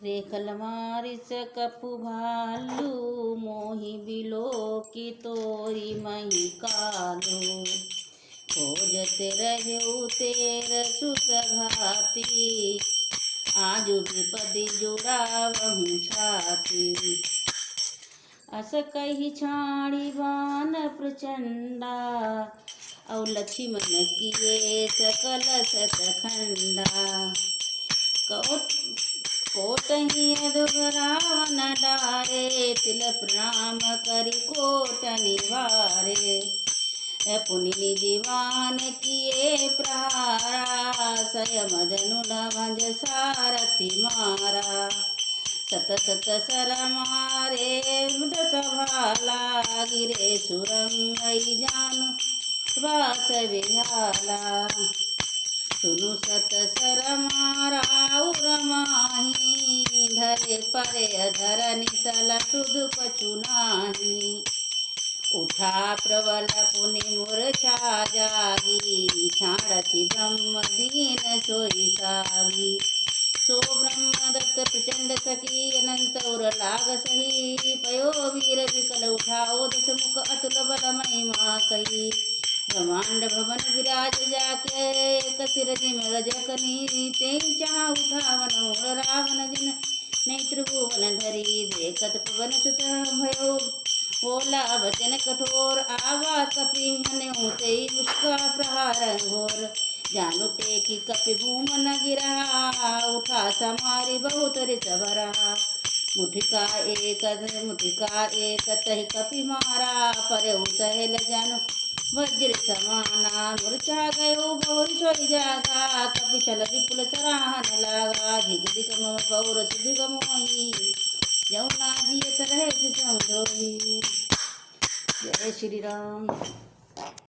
रेखल मारिच कपु भालू मोहि बिलो की तोरी मही कालू। खोजत रहु तेर सुत घाती आजु विपदि जुड़ावहु छाती। अस कही छाणी बान प्रचंडा औ लक्ष्मण किए सकल शतखंडा। कोटहि अधुरावन डारे तिल प्रणाम करि कोट निवारे। पुनि जीवान किए प्रहारा संयमधनु न भंज सारथि मारा। सत सत सर मारे दस भाला गिरे सुरंगई जानु वास विहाला। सुनु सत सर मारा उर माही धरे परे धरनी तल सुधु कछु नाही। उठा प्रबल पुनि मूर्छा जागी छाड़ती ब्रह्म दीन सोई सागी। सो ब्रह्म दत्त प्रचंड सखी अनंत उर लाग सही। पयो वीर विकल उठाओ दस मुख अतुल बल महिमा कही। ब्रह्मांड भवन विराज जाके एक सिर जिम रजकनी। ते चाह उठावन मूल रावण जिन नेत्र भुवन धरी। देखत पवन सुत भयो बोला वचन कठोर आवा कपि हन्यु तेई उसका प्रहार घोर। जानु ते कि कपि भूम न गिरा उठा समारि बहुत रित भरा। मुठिका एक तहि कपि मारा पर सहेल जानु वज्र समाना। मूर्छा गयो बहुरि सोई जागा कपि छल विपुल सराहन लागा। धिक धिक मम पौर सुधिक मोही जमुना जियत रहे सितम जोही। जय श्री राम।